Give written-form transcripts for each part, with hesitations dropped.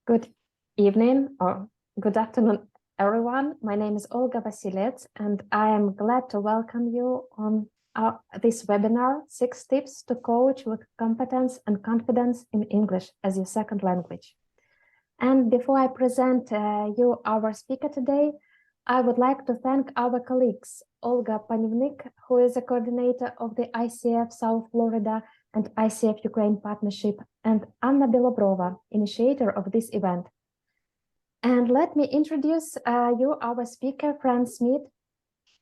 Good evening or good afternoon, everyone. My name is Olga Vasilets, and I am glad to welcome you on this webinar, 6 Tips to Coach with Competence and Confidence in English as your second language. And before I present you our speaker today, I would like to thank our colleagues, Olga Panivnik, who is a coordinator of the ICF South Florida and ICF Ukraine partnership, and Anna Belobrova, initiator of this event. And let me introduce you our speaker, Fran Smith.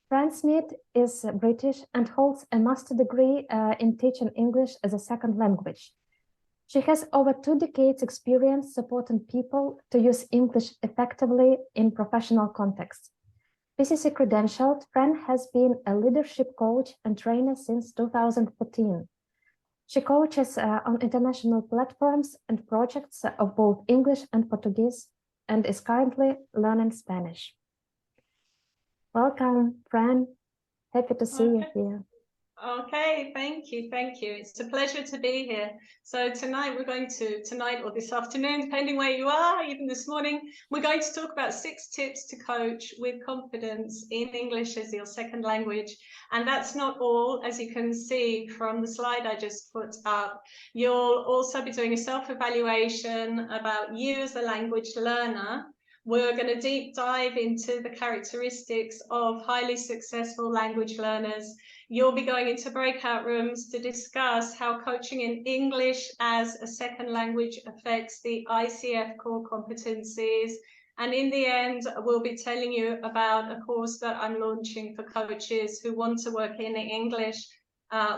Fran Smith is British and holds a master's degree in teaching English as a second language. She has over 2 decades experience supporting people to use English effectively in professional contexts. PCC credentialed, Fran has been a leadership coach and trainer since 2014. She coaches on international platforms and projects of both English and Portuguese, and is currently learning Spanish. Welcome, Fran. Happy to see you here. Okay, thank you. It's a pleasure to be here. So tonight or this afternoon, depending where you are, even this morning, we're going to talk about 6 tips to coach with confidence in English as your second language. And that's not all, as you can see from the slide I just put up. You'll also be doing a self-evaluation about you as a language learner. We're going to deep dive into the characteristics of highly successful language learners. You'll be going into breakout rooms to discuss how coaching in English as a second language affects the ICF core competencies. And in the end, we'll be telling you about a course that I'm launching for coaches who want to work in English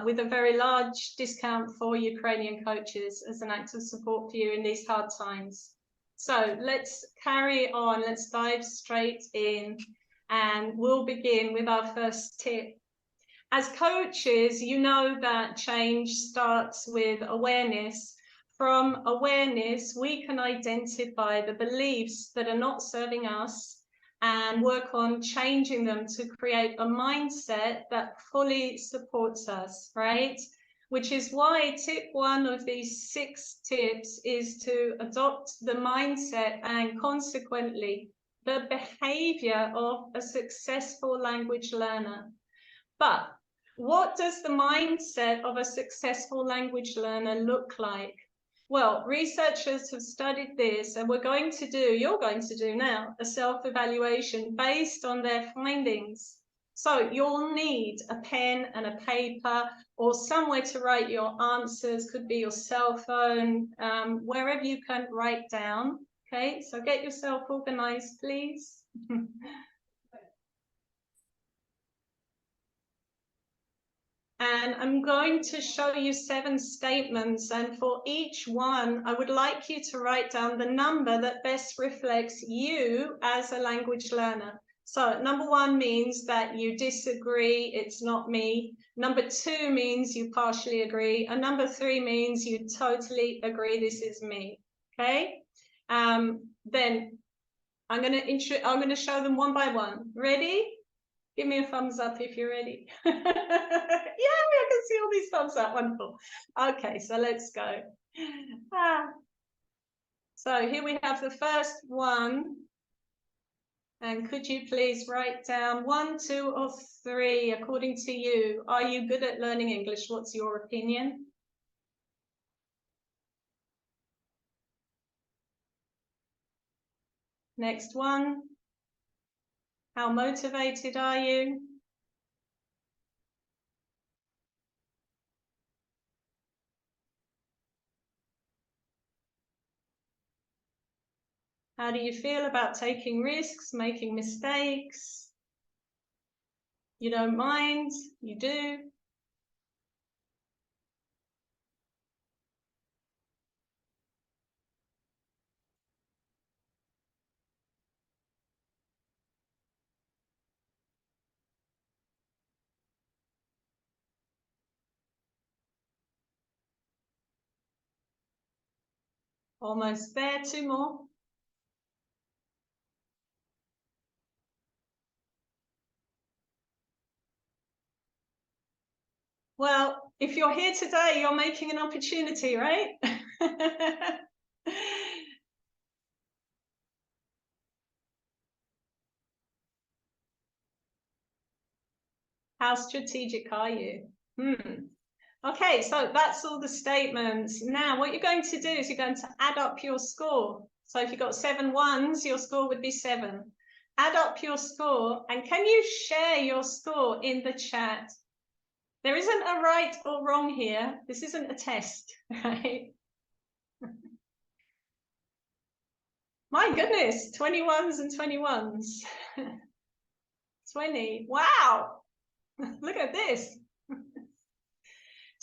with a very large discount for Ukrainian coaches as an act of support for you in these hard times. So let's carry on, let's dive straight in, and we'll begin with our first tip. As coaches, you know that change starts with awareness. From awareness, we can identify the beliefs that are not serving us and work on changing them to create a mindset that fully supports us, right? Which is why tip 1 of these 6 tips is to adopt the mindset and consequently the behavior of a successful language learner. But what does the mindset of a successful language learner look like? Well, researchers have studied this, and you're going to do now a self-evaluation based on their findings. So you'll need a pen and a paper or somewhere to write your answers, could be your cell phone, wherever you can write down. Okay, so get yourself organized, please. And I'm going to show you 7 statements, and for each one, I would like you to write down the number that best reflects you as a language learner. So number 1 means that you disagree, it's not me. Number 2 means you partially agree. And number 3 means you totally agree, this is me. Okay? Then I'm going to show them one by one. Ready? Give me a thumbs up if you're ready. Yeah, I can see all these thumbs up. Wonderful. Okay, so let's go. So here we have the first one. And could you please write down 1, 2, or 3, according to you? Are you good at learning English? What's your opinion? Next one. How motivated are you? How do you feel about taking risks, making mistakes? You don't mind? You do? Almost there. 2 more. Well, if you're here today, you're making an opportunity, right? How strategic are you? Okay, so that's all the statements. Now, what you're going to do is you're going to add up your score. So if you've got 7 ones, your score would be 7. Add up your score, and can you share your score in the chat? There isn't a right or wrong here. This isn't a test, right? My goodness, 21s and 21s. 20, wow. Look at this.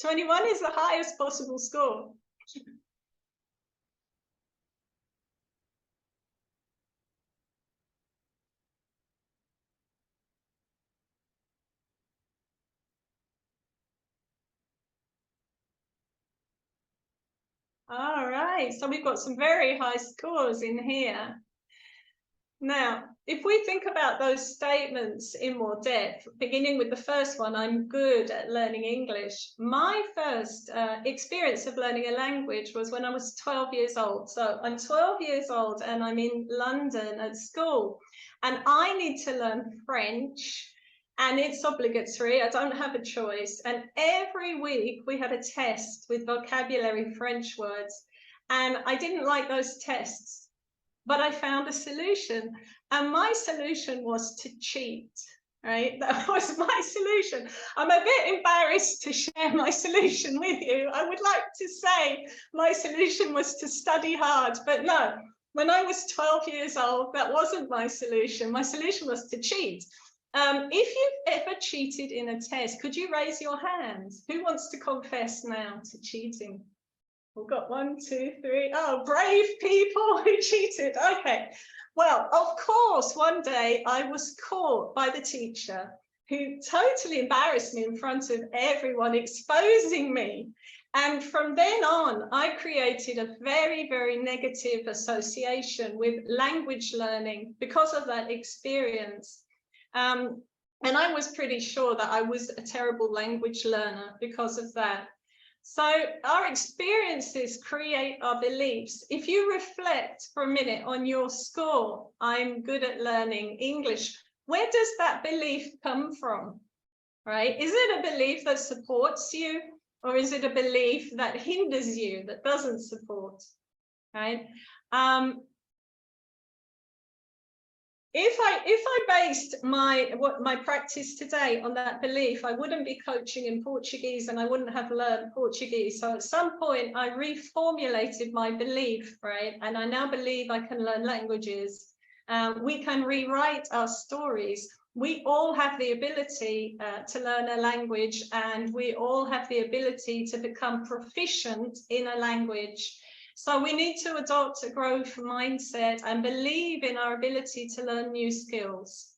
21 is the highest possible score. All right, so we've got some very high scores in here. Now, if we think about those statements in more depth, beginning with the first one, I'm good at learning English. My first experience of learning a language was when I was 12 years old. So I'm 12 years old and I'm in London at school, and I need to learn French. And it's obligatory, I don't have a choice. And every week we had a test with vocabulary French words. And I didn't like those tests, but I found a solution. And my solution was to cheat, right? That was my solution. I'm a bit embarrassed to share my solution with you. I would like to say my solution was to study hard, but no. When I was 12 years old, that wasn't my solution. My solution was to cheat. If you've ever cheated in a test, could you raise your hands? Who wants to confess now to cheating? We've got 1, 2, 3. Oh, brave people who cheated. Okay. Well, of course, one day I was caught by the teacher who totally embarrassed me in front of everyone, exposing me. And from then on, I created a very, very negative association with language learning because of that experience. And I was pretty sure that I was a terrible language learner because of that. So our experiences create our beliefs. If you reflect for a minute on your score, I'm good at learning English, where does that belief come from, right? Is it a belief that supports you, or is it a belief that hinders you, that doesn't support, right? If I based my practice today on that belief, I wouldn't be coaching in Portuguese and I wouldn't have learned Portuguese. So at some point I reformulated my belief, right? And I now believe I can learn languages. We can rewrite our stories. We all have the ability to learn a language, and we all have the ability to become proficient in a language. So we need to adopt a growth mindset and believe in our ability to learn new skills.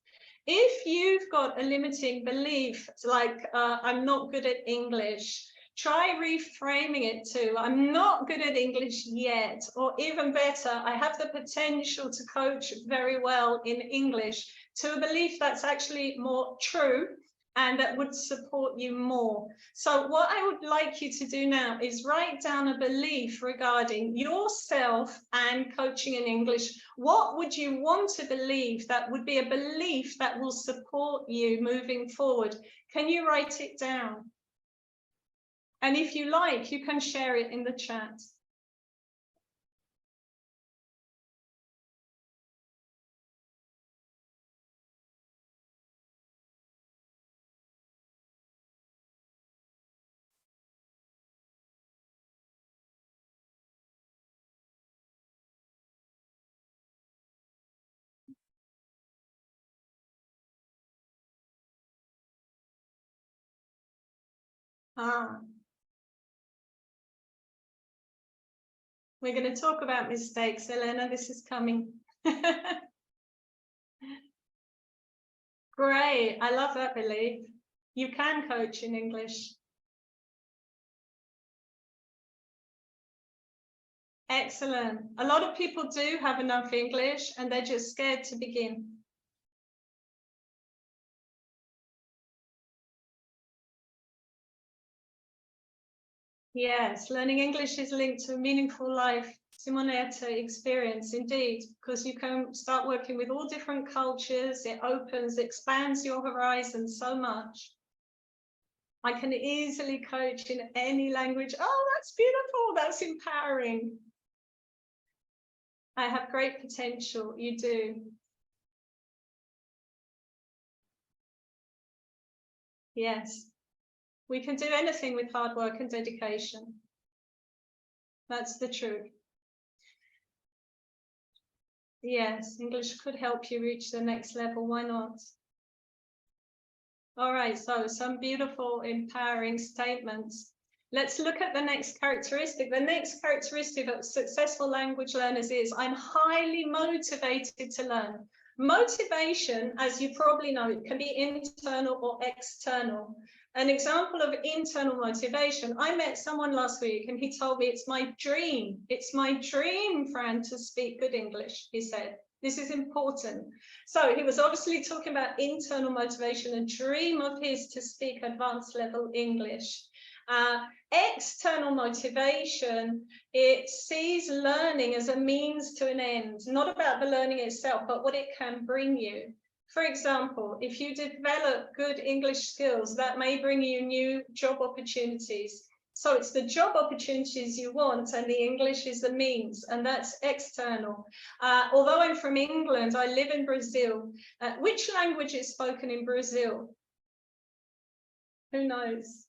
If you've got a limiting belief, like I'm not good at English, try reframing it to I'm not good at English yet, or even better, I have the potential to coach very well in English, to a belief that's actually more true and that would support you more. So what I would like you to do now is write down a belief regarding yourself and coaching in English. What would you want to believe that would be a belief that will support you moving forward? Can you write it down? And if you like, you can share it in the chat. We're going to talk about mistakes, Elena. This is coming. Great. I love that belief. You can coach in English. Excellent. A lot of people do have enough English and they're just scared to begin. Yes, learning English is linked to a meaningful life, Simonetta experience, indeed, because you can start working with all different cultures. It opens, expands your horizon so much. I can easily coach in any language. Oh, that's beautiful. That's empowering. I have great potential. You do. Yes. We can do anything with hard work and dedication. That's the truth. Yes, English could help you reach the next level. Why not? All right, so some beautiful, empowering statements. Let's look at the next characteristic. The next characteristic of successful language learners is I'm highly motivated to learn. Motivation, as you probably know, it can be internal or external. An example of internal motivation, I met someone last week and he told me it's my dream. It's my dream, Fran, to speak good English, he said. This is important. So he was obviously talking about internal motivation, a dream of his to speak advanced level English. External motivation, it sees learning as a means to an end, not about the learning itself, but what it can bring you. For example, if you develop good English skills, that may bring you new job opportunities. So it's the job opportunities you want, and the English is the means, and that's external. Although I'm from England, I live in Brazil. Which language is spoken in Brazil? Who knows?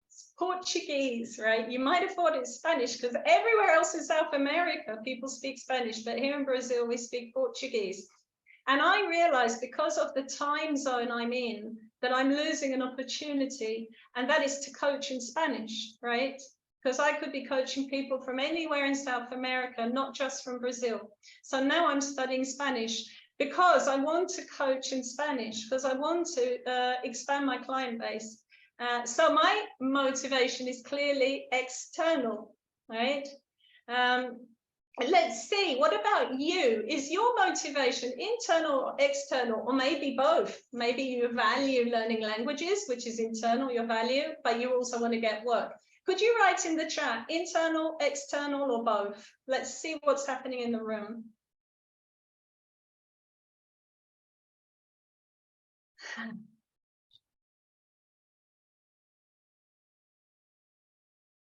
It's Portuguese, right? You might have thought it's Spanish because everywhere else in South America, people speak Spanish, but here in Brazil, we speak Portuguese. And I realized because of the time zone I'm in, that I'm losing an opportunity, and that is to coach in Spanish, right? Because I could be coaching people from anywhere in South America, not just from Brazil. So now I'm studying Spanish because I want to coach in Spanish, because I want to expand my client base. So my motivation is clearly external, right? Let's see, what about you? Is your motivation internal or external, or maybe both? Maybe you value learning languages, which is internal, your value, but you also want to get work. Could you write in the chat, internal, external, or both? Let's see what's happening in the room.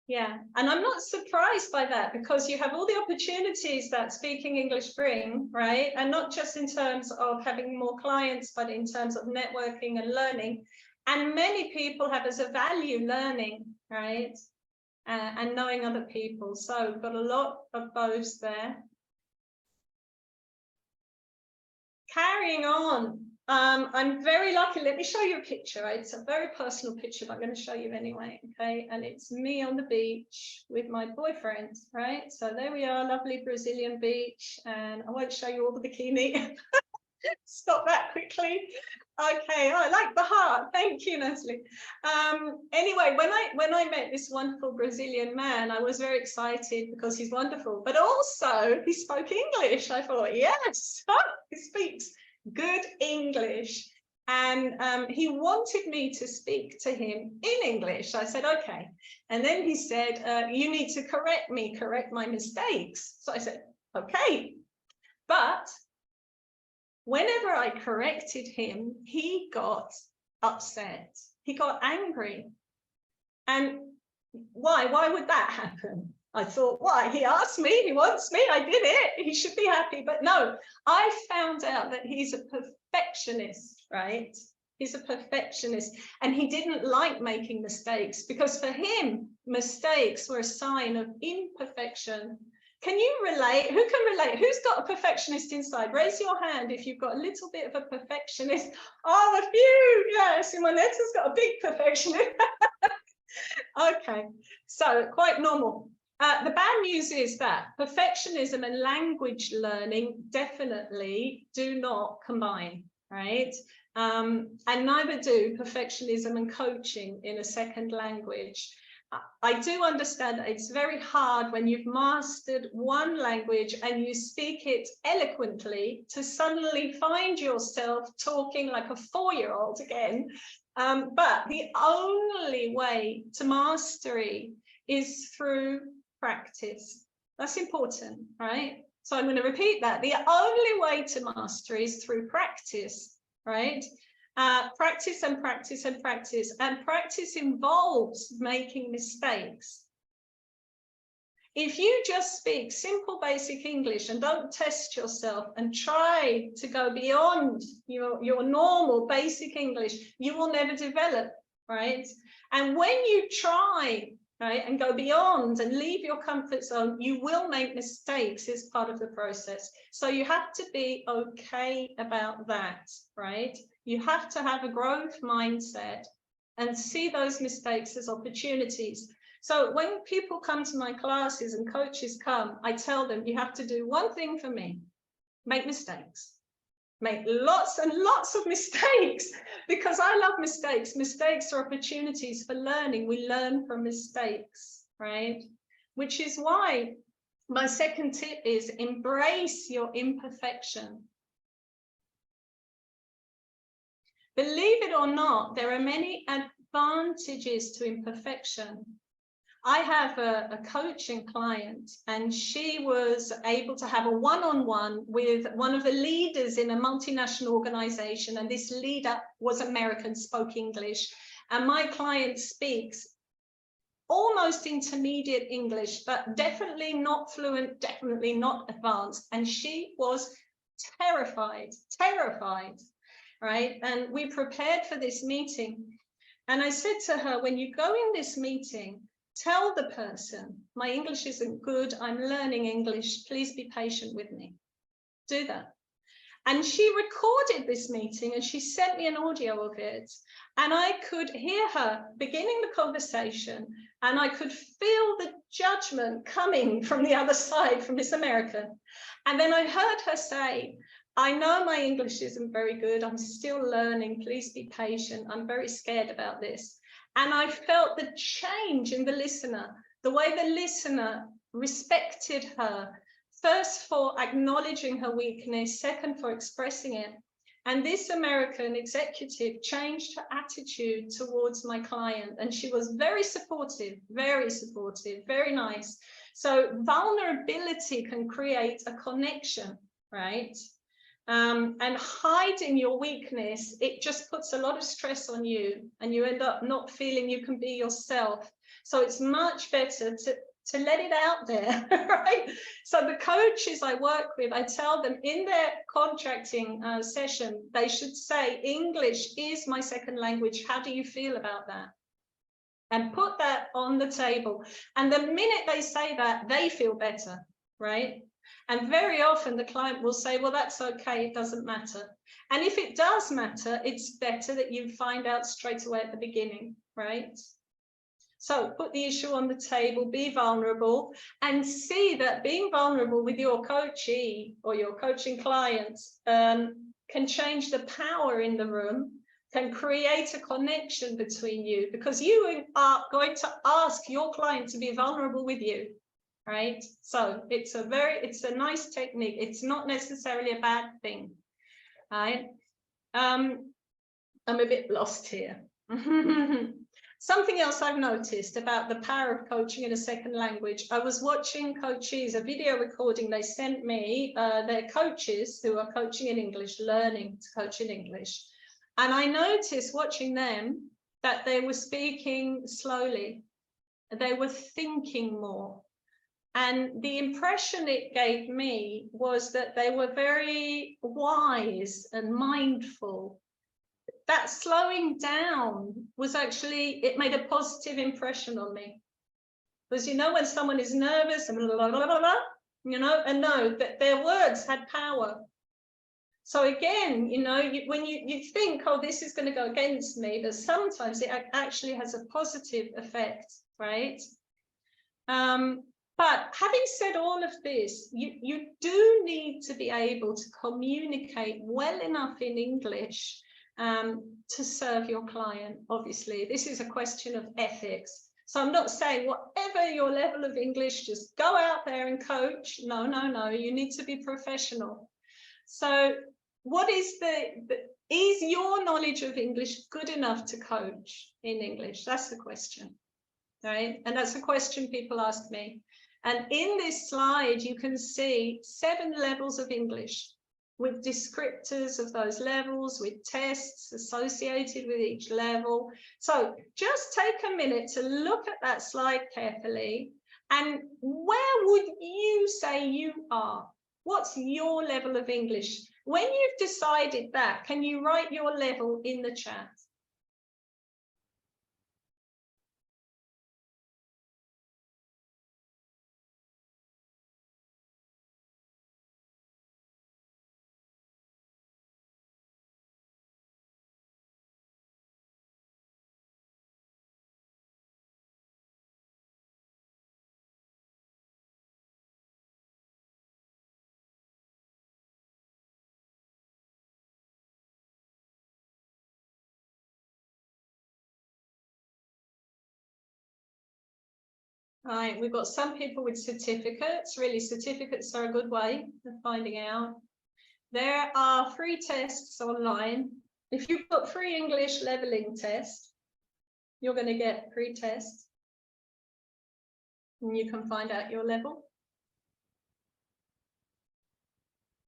Yeah, and I'm not surprised by that, because you have all the opportunities that speaking English bring, right? And not just in terms of having more clients, but in terms of networking and learning. And many people have as a value learning, right? And knowing other people. So we've got a lot of both there. Carrying on. I'm very lucky. Let me show you a picture. Right? It's a very personal picture, but I'm going to show you anyway. Okay, and it's me on the beach with my boyfriend. Right, so there we are, lovely Brazilian beach, and I won't show you all the bikini. Stop that quickly. Okay, I like the heart. Thank you, Natalie. Anyway, when I met this wonderful Brazilian man, I was very excited because he's wonderful, but also he spoke English. I thought, yes, he speaks good English, and he wanted me to speak to him in English. I said, okay. And then he said, you need to correct my mistakes. So I said, okay. But whenever I corrected him, he got upset. He got angry. And why? Why would that happen? I thought, why? He asked me, he wants me, I did it, he should be happy. But no, I found out that he's a perfectionist, right? He's a perfectionist, and he didn't like making mistakes, because for him, mistakes were a sign of imperfection. Can you relate? Who can relate? Who's got a perfectionist inside? Raise your hand if you've got a little bit of a perfectionist. Oh, a few, yes. Simoneta's got a big perfectionist. Okay, so quite normal. The bad news is that perfectionism and language learning definitely do not combine, right? And neither do perfectionism and coaching in a second language. I do understand that it's very hard when you've mastered one language and you speak it eloquently to suddenly find yourself talking like a 4-year-old again. But the only way to mastery is through practice. That's important, right? So I'm going to repeat that. The only way to mastery is through practice, right? Practice and practice and practice. And practice involves making mistakes. If you just speak simple basic English and don't test yourself and try to go beyond your normal basic English, you will never develop, right? And when you try, right, and go beyond and leave your comfort zone, you will make mistakes as part of the process. So you have to be okay about that, right? You have to have a growth mindset and see those mistakes as opportunities. So when people come to my classes and coaches come, I tell them, you have to do one thing for me: make mistakes. Make lots and lots of mistakes, because I love mistakes. Mistakes are opportunities for learning. We learn from mistakes, right? Which is why my second tip is embrace your imperfection. Believe it or not, there are many advantages to imperfection. I have a coaching client, and she was able to have a one-on-one with one of the leaders in a multinational organization. And this leader was American, spoke English. And my client speaks almost intermediate English, but definitely not fluent, definitely not advanced. And she was terrified, right? And we prepared for this meeting. And I said to her, when you go in this meeting, tell the person, my English isn't good, I'm learning English, please be patient with me. Do that. And she recorded this meeting and she sent me an audio of it. And I could hear her beginning the conversation, and I could feel the judgment coming from the other side, from this American. And then I heard her say, I know my English isn't very good, I'm still learning, please be patient, I'm very scared about this. And I felt the change in the listener, the way the listener respected her, first for acknowledging her weakness, second for expressing it. And this American executive changed her attitude towards my client. And she was very supportive, very nice. So vulnerability can create a connection, right? And hiding your weakness, it just puts a lot of stress on you, and you end up not feeling you can be yourself. So it's much better to let it out there, right? So the coaches I work with, I tell them in their contracting session, they should say, English is my second language. How do you feel about that? And put that on the table. And the minute they say that, they feel better, right? And very often the client will say, well, that's okay, it doesn't matter. And if it does matter, it's better that you find out straight away at the beginning, right? So put the issue on the table, be vulnerable, and see that being vulnerable with your coachee or your coaching clients can change the power in the room, can create a connection between you, because you are going to ask your client to be vulnerable with you. Right? So it's a nice technique. It's not necessarily a bad thing. Right? I'm a bit lost here. Something else I've noticed about the power of coaching in a second language. I was watching coaches, a video recording they sent me, their coaches who are coaching in English, learning to coach in English. And I noticed watching them that they were speaking slowly. They were thinking more. And the impression it gave me was that they were very wise and mindful. That slowing down was actually, it made a positive impression on me. Because, you know, when someone is nervous and blah, blah, blah, blah, you know, and know that their words had power. So again, you know, when you think, oh, this is going to go against me, but sometimes it actually has a positive effect, right? But having said all of this, you do need to be able to communicate well enough in English to serve your client. Obviously, this is a question of ethics. So I'm not saying whatever your level of English, just go out there and coach. No, no, no, you need to be professional. So what is is your knowledge of English good enough to coach in English? That's the question, right? And that's a question people ask me. And in this slide, you can see 7 levels of English. with descriptors of those levels, with tests associated with each level. So just take a minute to look at that slide carefully. And where would you say you are? What's your level of English? When you've decided that, can you write your level in the chat? Right, we've got some people with certificates. Really, certificates are a good way of finding out. There are free tests online. If you put free English leveling test, you're going to get free tests. And you can find out your level.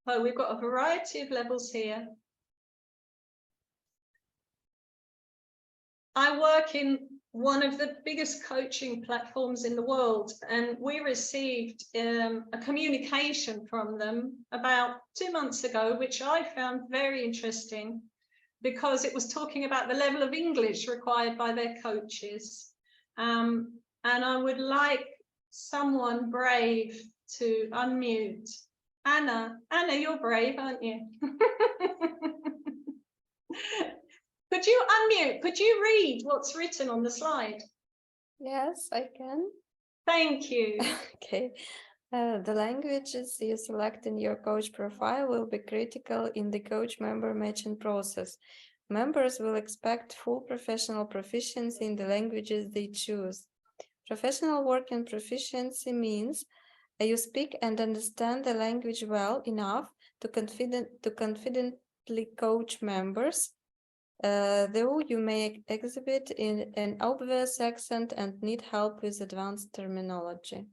Oh, we've got a variety of levels here. I work in one of the biggest coaching platforms in the world, and we received a communication from them about 2 months ago, which I found very interesting because it was talking about the level of English required by their coaches. And I would like someone brave to unmute. Anna, you're brave, aren't you? Could you unmute? Could you read what's written on the slide? Yes, I can. Thank you. Okay. The languages you select in your coach profile will be critical in the coach member matching process. Members will expect full professional proficiency in the languages they choose. Professional working proficiency means you speak and understand the language well enough to confidently coach members. Though you may exhibit in an obvious accent and need help with advanced terminology.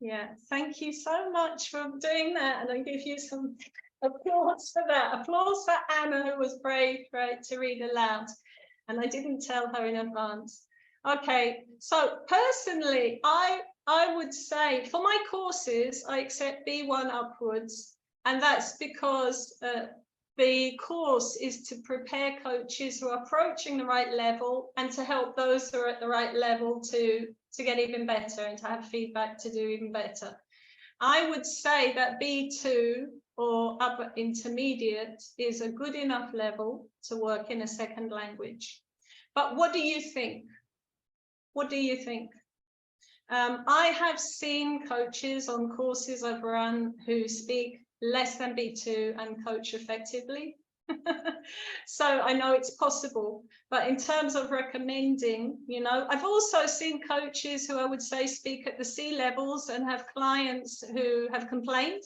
Yeah, thank you so much for doing that, and I give you some applause for that. Applause for Anna, who was brave, right, to read aloud, and I didn't tell her in advance. Okay, so personally, I would say for my courses, I accept B1 upwards, and that's because the course is to prepare coaches who are approaching the right level and to help those who are at the right level to get even better and to have feedback to do even better. I would say that B2 or upper intermediate is a good enough level to work in a second language. But what do you think? What do you think? I have seen coaches on courses I've run who speak less than B2 and coach effectively. So I know it's possible, but in terms of recommending, you know, I've also seen coaches who I would say speak at the C levels and have clients who have complained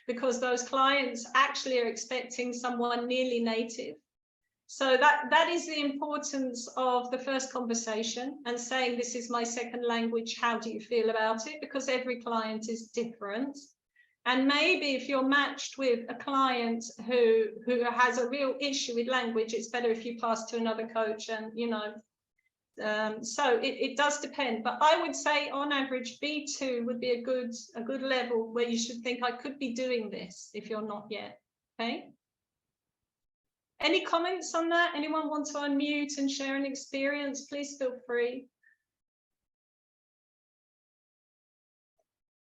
because those clients actually are expecting someone nearly native. So that is the importance of the first conversation and saying, this is my second language, how do you feel about it? Because every client is different. And maybe if you're matched with a client who has a real issue with language, it's better if you pass to another coach. And, you know, so it does depend. But I would say on average, B2 would be a good level where you should think I could be doing this if you're not yet. Okay. Any comments on that? Anyone want to unmute and share an experience? Please feel free.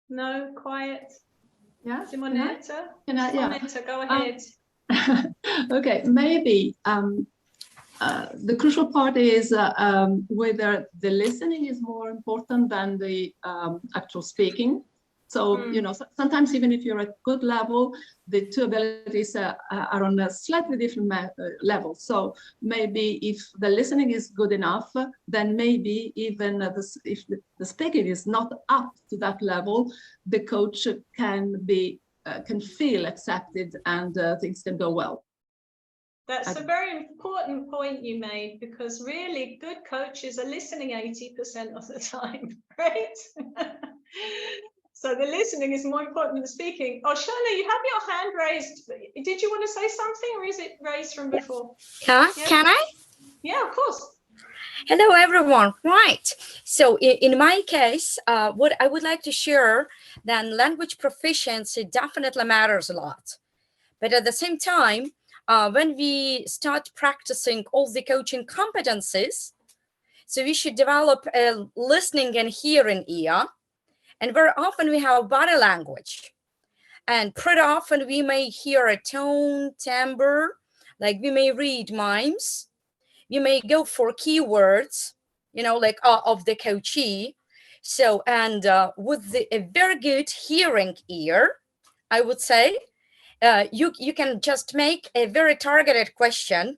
No, quiet. Yeah. Simonetta, Yeah. Go ahead. Okay, maybe the crucial part is whether the listening is more important than the actual speaking. So, you know, sometimes even if you're at good level, the two abilities are on a slightly different level. So maybe if the listening is good enough, then maybe even if the speaking is not up to that level, the coach can feel accepted and things can go well. That's a very important point you made, because really good coaches are listening 80% of the time, right? So the listening is more important than the speaking. Oh, Shona, you have your hand raised. Did you want to say something, or is it raised from before? Yeah. Can I? Yeah, of course. Hello, everyone. Right. So in my case, what I would like to share, then language proficiency definitely matters a lot. But at the same time, when we start practicing all the coaching competencies, so we should develop a listening and hearing ear. And very often we have body language. And pretty often we may hear a tone, timbre, like we may read mimes. You may go for keywords, you know, like of the coachee. So, and with a very good hearing ear, I would say, you can just make a very targeted question,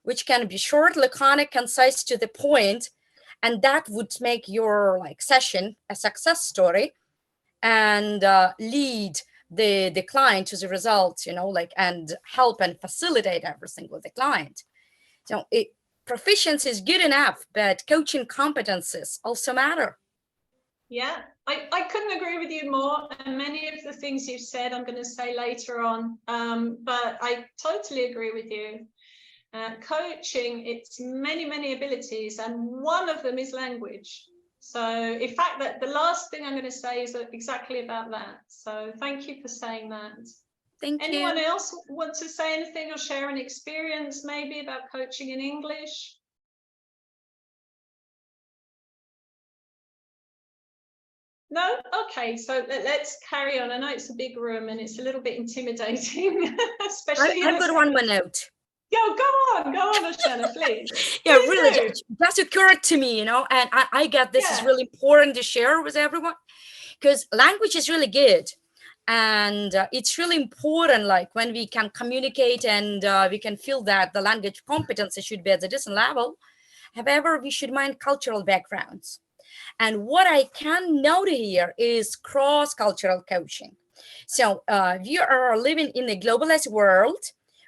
which can be short, laconic, concise, to the point, and that would make your session a success story and lead the client to the results, you know, and help and facilitate everything with the client. So proficiency is good enough, but coaching competencies also matter. Yeah, I couldn't agree with you more. And many of the things you've said, I'm going to say later on, but I totally agree with you. Coaching, it's many abilities, and one of them is language. So in fact, that the last thing I'm going to say is exactly about that. So thank you for saying that. Thank you. Anyone else want to say anything or share an experience maybe about coaching in English? No? Okay, so let's carry on. I know it's a big room and it's a little bit intimidating, especially I've got one more note. Yo, go on, Oshana, please. Yeah, Please really, do. that's occurred to me, you know, and I get this is really important to share with everyone, because language is really good. And it's really important, like when we can communicate and we can feel that the language competency should be at a decent level. However, we should mind cultural backgrounds. And what I can note here is cross-cultural coaching. So we are living in a globalized world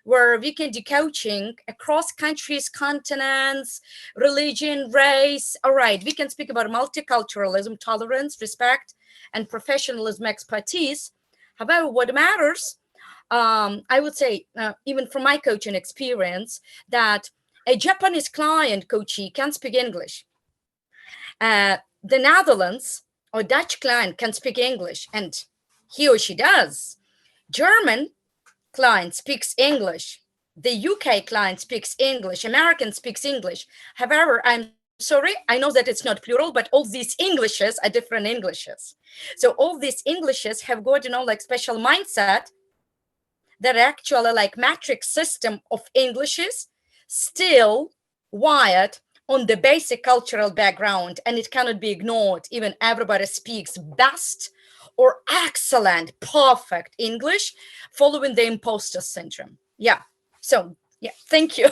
where we can do coaching across countries, continents, religion, race. All right, we can speak about multiculturalism, tolerance, respect, and professionalism expertise. However, what matters, I would say, even from my coaching experience, that a Japanese client coachee can speak English. The Netherlands or Dutch client can speak English, and he or she does. German client speaks English. The UK client speaks English. American speaks English. However, I'm sorry, I know that it's not plural, but all these Englishes are different Englishes. So all these Englishes have got, you know, like special mindset that actually like matrix system of Englishes still wired on the basic cultural background, and it cannot be ignored. Even everybody speaks best or excellent, perfect English, following the imposter syndrome. Yeah. So, yeah, thank you.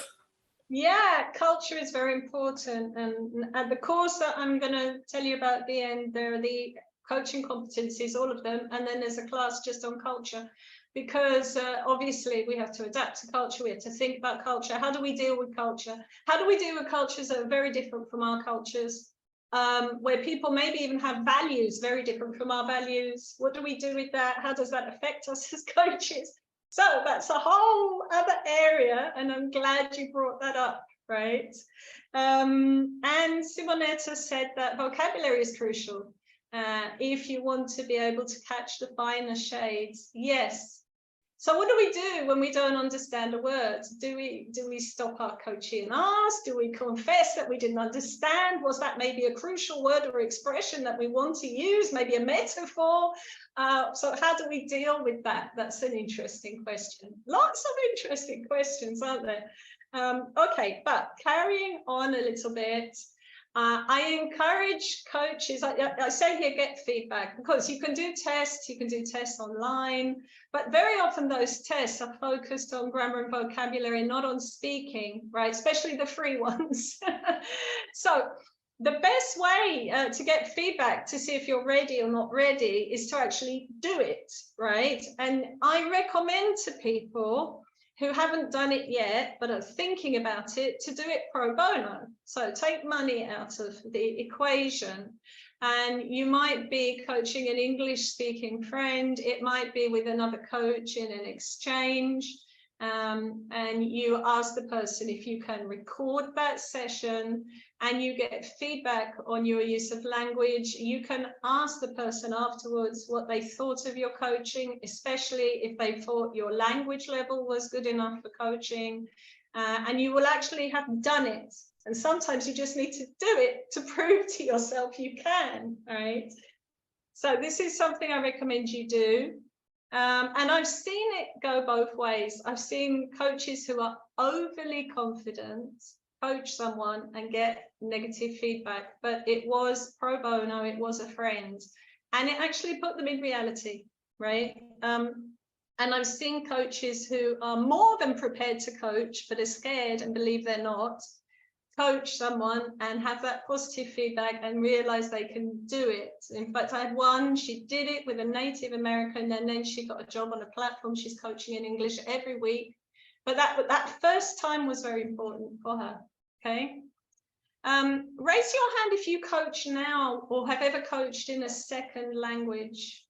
Yeah, culture is very important. And at the course that I'm going to tell you about at the end, there are the coaching competencies, all of them. And then there's a class just on culture, because obviously we have to adapt to culture. We have to think about culture. How do we deal with culture? How do we deal with cultures that are very different from our cultures? Where people maybe even have values very different from our values. What do we do with that? How does that affect us as coaches? So that's a whole other area, and I'm glad you brought that up, right? And Simonetta said that vocabulary is crucial if you want to be able to catch the finer shades. Yes. So what do we do when we don't understand a word? Do we stop our coaching and ask? Do we confess that we didn't understand? Was that maybe a crucial word or expression that we want to use? Maybe a metaphor? So how do we deal with that? That's an interesting question. Lots of interesting questions, aren't there? Okay, but carrying on a little bit, I encourage coaches, I say here, get feedback, because you can do tests online, but very often those tests are focused on grammar and vocabulary, not on speaking, right? Especially the free ones. So the best way to get feedback to see if you're ready or not ready is to actually do it, right? And I recommend to people who haven't done it yet but are thinking about it to do it pro bono. So take money out of the equation. And you might be coaching an English-speaking friend. It might be with another coach in an exchange. And you ask the person if you can record that session and you get feedback on your use of language. You can ask the person afterwards what they thought of your coaching, especially if they thought your language level was good enough for coaching. And you will actually have done it. And sometimes you just need to do it to prove to yourself you can, right? So this is something I recommend you do. And I've seen it go both ways. I've seen coaches who are overly confident coach someone and get negative feedback, but it was pro bono, it was a friend, and it actually put them in reality, right? And I've seen coaches who are more than prepared to coach, but are scared and believe they're not, coach someone and have that positive feedback and realize they can do it. In fact, I had one, she did it with a Native American, and then she got a job on a platform. She's coaching in English every week. But that first time was very important for her. Okay. Raise your hand if you coach now or have ever coached in a second language.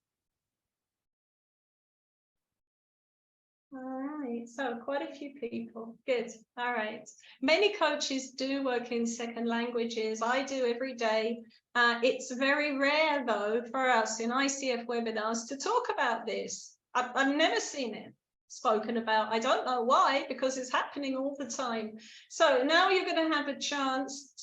All right, so quite a few people. Good. All right. Many coaches do work in second languages. I do every day. It's very rare, though, for us in ICF webinars to talk about this. I've never seen it spoken about. I don't know why, because it's happening all the time. So now you're going to have a chance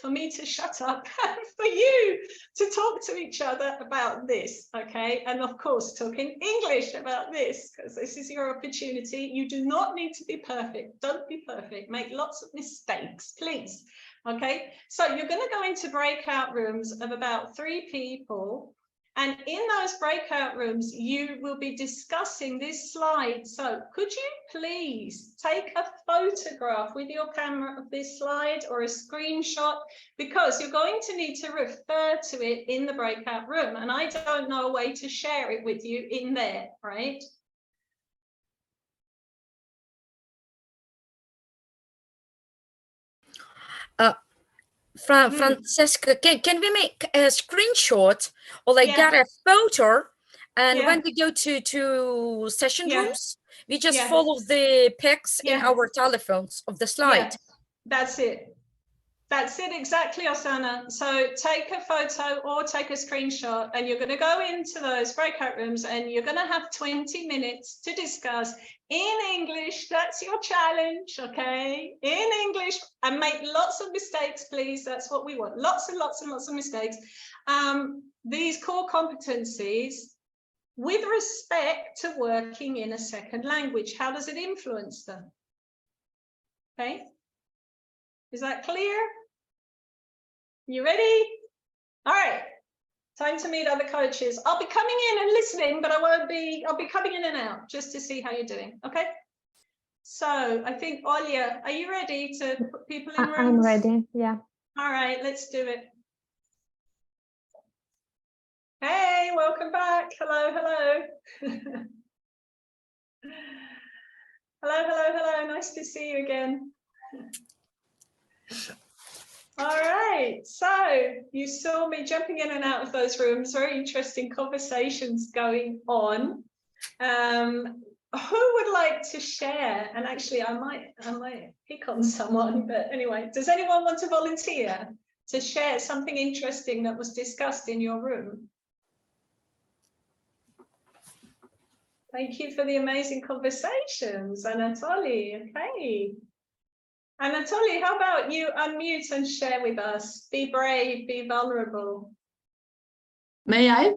for me to shut up and for you to talk to each other about this, okay? And of course, talking English about this, because this is your opportunity. You do not need to be perfect. Don't be perfect. Make lots of mistakes, please. Okay, so you're going to go into breakout rooms of about 3 people. And in those breakout rooms, you will be discussing this slide. So could you please take a photograph with your camera of this slide or a screenshot, because you're going to need to refer to it in the breakout room. And I don't know a way to share it with you in there, right? Francesca, can we make a screenshot or like get a photo, and when we go to session rooms, we just follow the pics in our telephones of the slide. That's it. That's it exactly, Osana. So take a photo or take a screenshot, and you're going to go into those breakout rooms and you're going to have 20 minutes to discuss in English. That's your challenge, okay? In English, and make lots of mistakes, please. That's what we want. Lots and lots and lots of mistakes. These core competencies with respect to working in a second language. How does it influence them? Okay. Is that clear? You ready? All right. Time to meet other coaches. I'll be coming in and listening, but I'll be coming in and out just to see how you're doing. Okay. So I think, Olya, are you ready to put people in rooms? I'm ready. Yeah. All right, let's do it. Hey, welcome back. Hello, hello. Hello, hello, hello. Nice to see you again. All right, so you saw me jumping in and out of those rooms, very interesting conversations going on. Who would like to share? And actually, I might pick on someone, but anyway, does anyone want to volunteer to share something interesting that was discussed in your room? Thank you for the amazing conversations, Anatoly. Okay. Anatoly, how about you unmute and share with us? Be brave, be vulnerable. May I?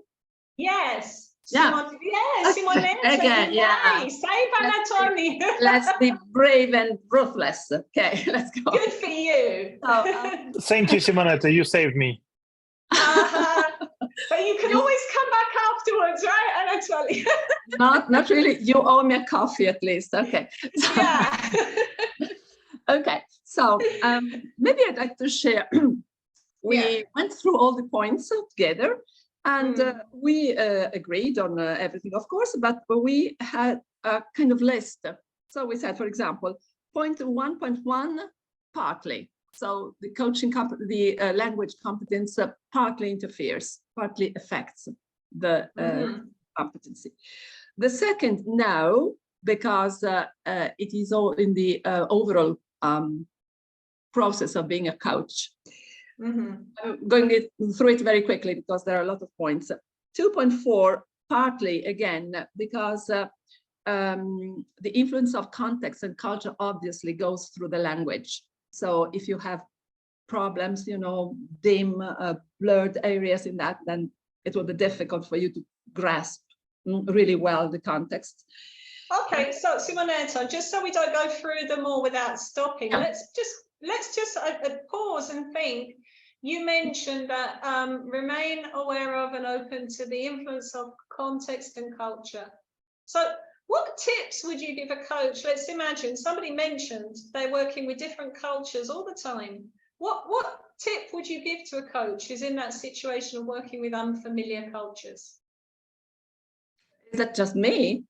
Yes. Yeah. Yes, Simonetta. Again, yeah. Save Anatoly. Let's be brave and ruthless. Okay, let's go. Good for you. So, thank you, Simonetta. You saved me. But you can always come back afterwards, right, Anatoly? not really. You owe me a coffee at least. Okay. So, yeah. Okay. So maybe I'd like to share. We went through all the points together, and we agreed on everything, of course, but we had a kind of list So we said, for example, point 1.1, partly. So the language competence partly interferes, partly affects the competency. The second, no, because it is all in the overall process of being a coach. I'm going through it very quickly because there are a lot of points. 2.4, partly, again, because the influence of context and culture obviously goes through the language. So if you have problems, you know, dim, blurred areas in that, then it will be difficult for you to grasp really well the context. Okay, so Simonetta, just so we don't go through them all without stopping, let's just pause and think. You mentioned that remain aware of and open to the influence of context and culture. So what tips would you give a coach? Let's imagine somebody mentioned they're working with different cultures all the time. What tip would you give to a coach who's in that situation of working with unfamiliar cultures? Is that just me?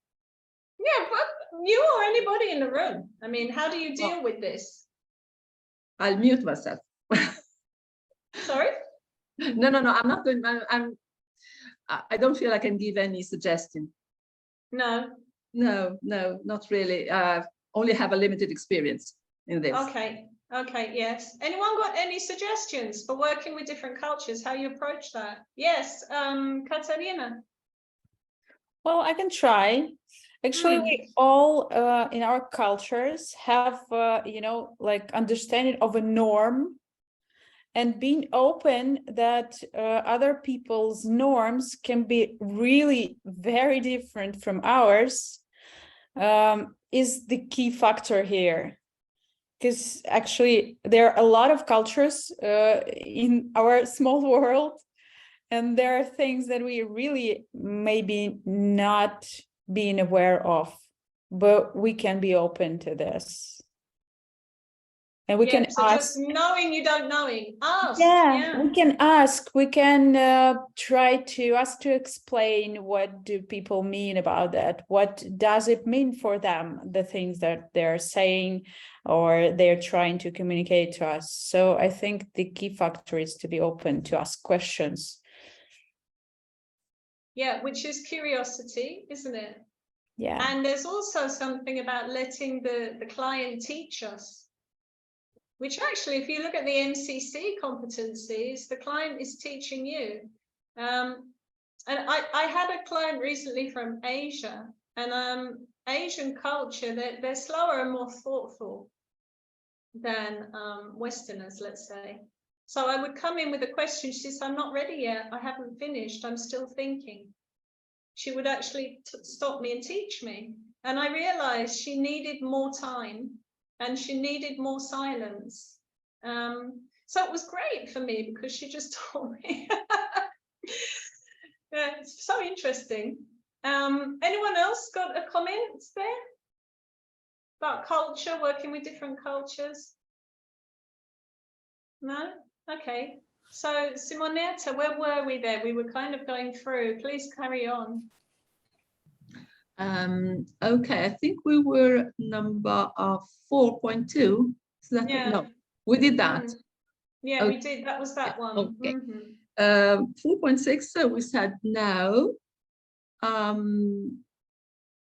Yeah, but you or anybody in the room. I mean, how do you deal with this? I'll mute myself. Sorry? No, I'm not doing. I don't feel I can give any suggestion. No, not really. Only have a limited experience in this. Okay, yes. Anyone got any suggestions for working with different cultures, how you approach that? Yes, Katarina. Well, I can try. Actually, we all in our cultures have, like understanding of a norm and being open that other people's norms can be really very different from ours is the key factor here. Because actually there are a lot of cultures in our small world, and there are things that we really maybe not being aware of, but we can be open to this. And we can so ask. Just knowing you don't knowing. Ask. Yeah, we can ask. We can try to ask to explain what do people mean about that. What does it mean for them? The things that they're saying or they're trying to communicate to us. So I think the key factor is to be open to ask questions. Yeah, which is curiosity, isn't it? Yeah. And there's also something about letting the client teach us. Which actually, if you look at the MCC competencies, the client is teaching you. And I had a client recently from Asia, and Asian culture, they're slower and more thoughtful than Westerners, let's say. So I would come in with a question. She says, I'm not ready yet. I haven't finished. I'm still thinking. She would actually stop me and teach me. And I realized she needed more time. And she needed more silence. So it was great for me because she just told me. Yeah, it's so interesting. Anyone else got a comment there about culture, working with different cultures? No? Okay. So Simonetta, where were we there? We were kind of going through. Please carry on. Okay, I think we were number 4.2. No, we did that. Yeah, we did. That was that one. Okay. 4.6, so we said no,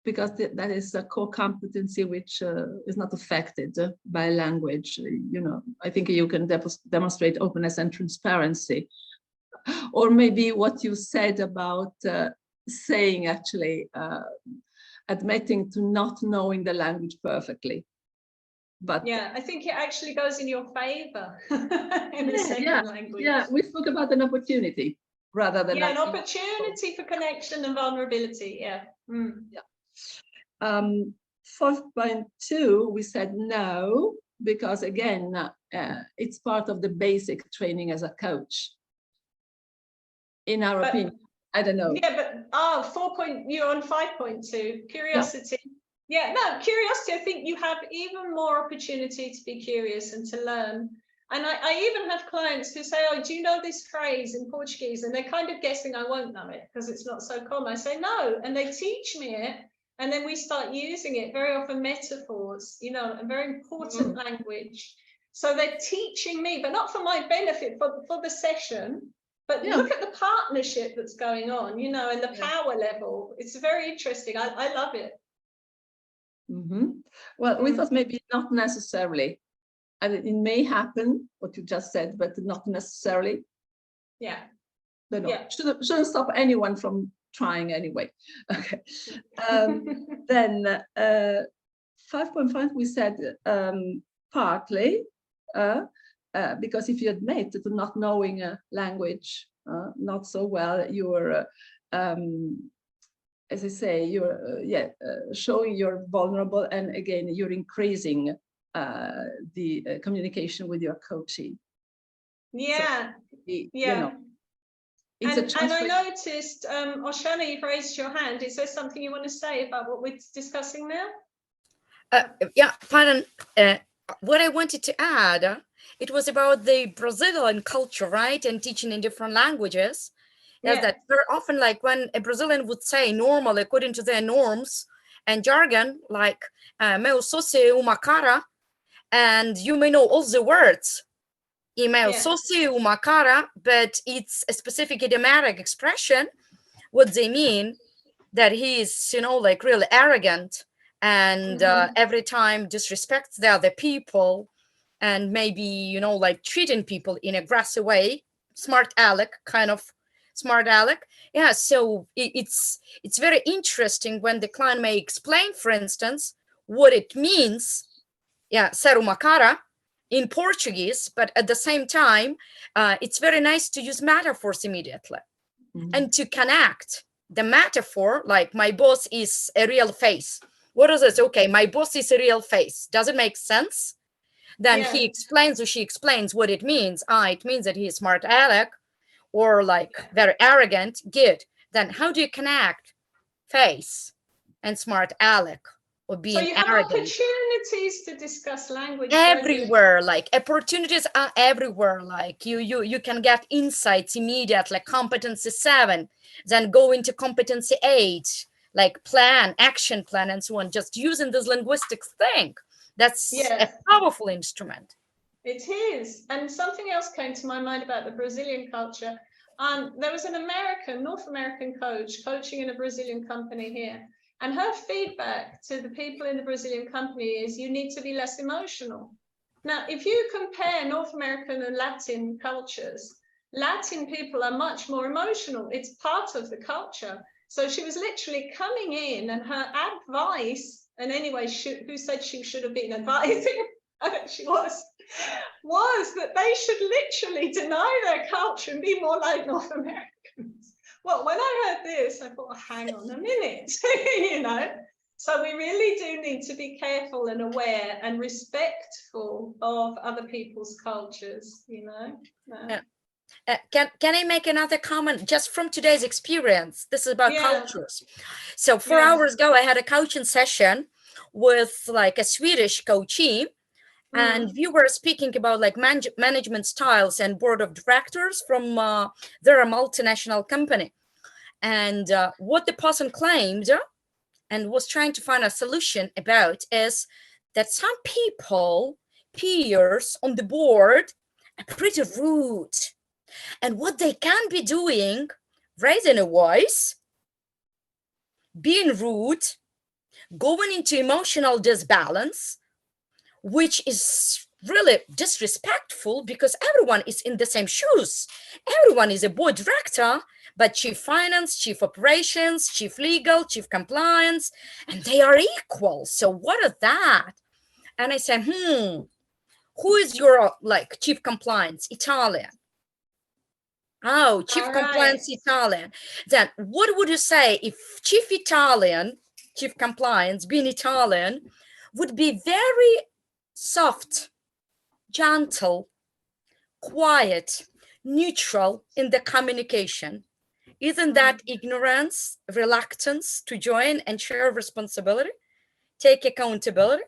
because that is a core competency which is not affected by language. You know, I think you can demonstrate openness and transparency. Or maybe what you said about saying actually, admitting to not knowing the language perfectly. But yeah, I think it actually goes in your favor in the second language. Yeah, we spoke about an opportunity rather than an opportunity for connection and vulnerability. Yeah. 4.2, we said no, because again, it's part of the basic training as a coach. In our opinion, I don't know. Yeah, but you're on 5.2, curiosity. Yeah, no, curiosity, I think you have even more opportunity to be curious and to learn. And I even have clients who say, oh, do you know this phrase in Portuguese? And they're kind of guessing I won't know it because it's not so common. I say, no, and they teach me it. And then we start using it, very often metaphors, you know, a very important language. So they're teaching me, but not for my benefit, for the session. But look at the partnership that's going on, you know, and the power level. It's very interesting. I love it. Well, we thought maybe not necessarily. And it may happen, what you just said, but not necessarily. Yeah. No. Shouldn't stop anyone from trying anyway. Okay. Then 5.5, we said partly, because if you admit to not knowing a language not so well, you're, as I say, you're showing you're vulnerable, and again, you're increasing the communication with your coachee. Yeah, so, you yeah. know, and I noticed, Oshana, you've raised your hand. Is there something you want to say about what we're discussing now? Yeah, pardon. What I wanted to add, it was about the Brazilian culture, right? And teaching in different languages. Is that very often, like when a Brazilian would say normal according to their norms and jargon, like meu só sei uma cara, and you may know all the words. Email só sei uma cara, but it's a specific idiomatic expression. What they mean that he's, you know, like really arrogant and every time disrespects the other people and maybe, you know, like treating people in an aggressive way, smart aleck, kind of smart aleck. Yeah, so it's very interesting when the client may explain, for instance, what it means, ser uma cara, in Portuguese, but at the same time, it's very nice to use metaphors immediately and to connect the metaphor, like my boss is a real face. What is it? Okay, my boss is a real face. Does it make sense? Then he explains or she explains what it means. It means that he is smart aleck or like very arrogant. Good. Then how do you connect face and smart aleck? Or being so you have arrogant. Opportunities to discuss language everywhere, like opportunities are everywhere. Like you can get insights immediate, like competency 7, then go into competency 8, like plan, action plan, and so on, just using this linguistics thing. That's a powerful instrument. It is. And something else came to my mind about the Brazilian culture. There was an North American coach coaching in a Brazilian company here. And her feedback to the people in the Brazilian company is you need to be less emotional. Now, if you compare North American and Latin cultures, Latin people are much more emotional. It's part of the culture. So she was literally coming in and her advice, and anyway, who said she should have been advising? She was that they should literally deny their culture and be more like North Americans. Well, when I heard this, I thought, hang on a minute, you know. So we really do need to be careful and aware and respectful of other people's cultures, you know. Can I make another comment just from today's experience? This is about cultures. So 4 hours ago, I had a coaching session with like a Swedish coachee. And we were speaking about like management styles and board of directors from their multinational company. And what the person claimed and was trying to find a solution about is that some people, peers on the board, are pretty rude. And what they can be doing, raising a voice, being rude, going into emotional disbalance, which is really disrespectful because everyone is in the same shoes. Everyone is a board director, but chief finance, chief operations, chief legal, chief compliance, and they are equal. So what is that? And I said, who is your like chief compliance? Italian. Oh, chief compliance Italian. Then what would you say if chief compliance, being Italian, would be very soft, gentle, quiet, neutral in the communication? Isn't that ignorance, reluctance to join and share responsibility, take accountability?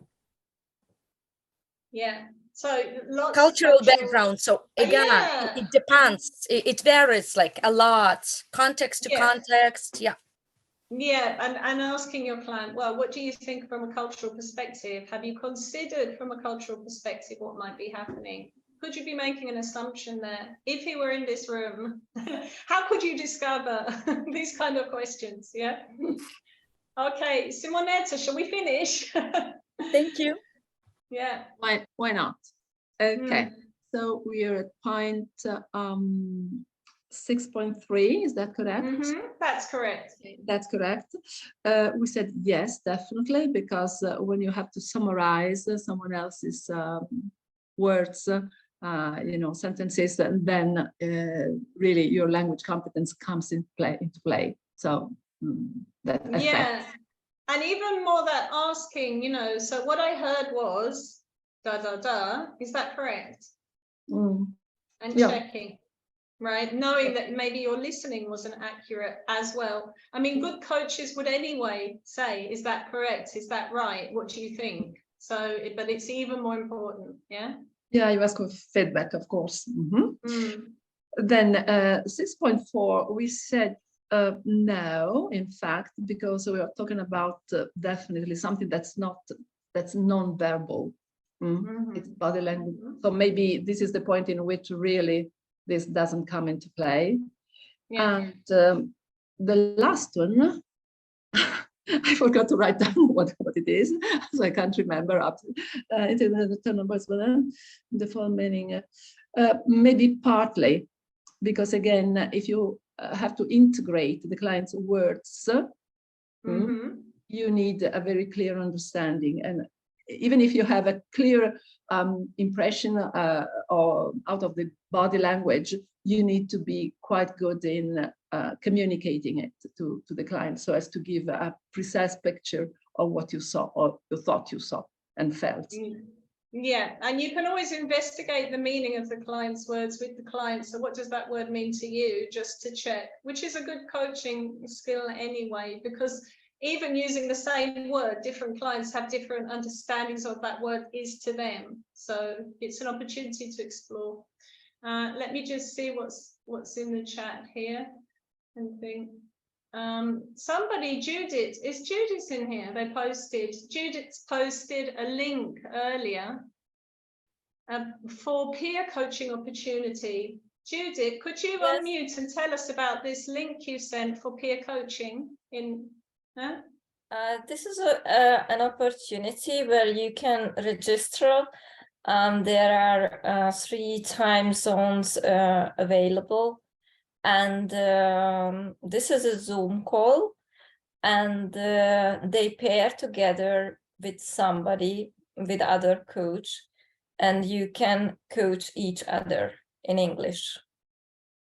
Yeah. So lots cultural background. So again, it depends. It varies like a lot, context to context. Yeah. and asking your client, well, what do you think from a cultural perspective? Have you considered from a cultural perspective what might be happening? Could you be making an assumption there? If he were in this room, how could you discover these kind of questions? Yeah. Okay, Simonetta, shall we finish? Thank you. Yeah. Why not? Okay, so we are at point 6.3, is that correct? That's correct. That's correct. We said yes, definitely, because when you have to summarize someone else's words, sentences, and then really your language competence comes into play. So that yeah, and even more that asking, so what I heard was da da da. Is that correct? And checking. Right, knowing that maybe your listening wasn't accurate as well. I mean, good coaches would anyway say, is that correct? Is that right? What do you think? So, but it's even more important, yeah? Yeah, you ask for feedback, of course. Then 6.4, we said no, in fact, because we are talking about definitely something that's non-verbal. It's body language. So maybe this is the point in which really this doesn't come into play. And the last one, I forgot to write down what it is, so I can't remember up into the turn numbers, but the full meaning. Maybe partly, because again, if you have to integrate the client's words, you need a very clear understanding. And even if you have a clear impression or out of the body language, you need to be quite good in communicating it to the client so as to give a precise picture of what you saw or you thought you saw and felt. Yeah, and you can always investigate the meaning of the client's words with the client. So what does that word mean to you, just to check, which is a good coaching skill anyway, because even using the same word, different clients have different understandings of that word is to them. So it's an opportunity to explore. Let me just see what's in the chat here and think. Somebody, Judith, is Judith in here? Judith posted a link earlier for peer coaching opportunity. Judith, could you unmute and tell us about this link you sent for peer coaching in? This is an opportunity where you can register. There are 3 time zones available, and this is a Zoom call, and they pair together with somebody, with other coach, and you can coach each other in English.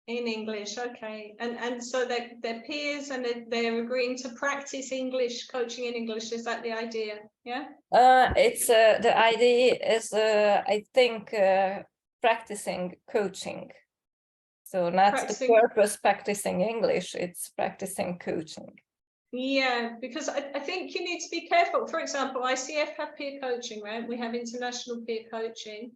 In English, okay. And so they're peers and they're agreeing to practice English, coaching in English. Is that the idea? Yeah? It's the idea is, I think, practicing coaching. So not the purpose practicing English, it's practicing coaching. Yeah, because I think you need to be careful. For example, ICF have peer coaching, right? We have international peer coaching,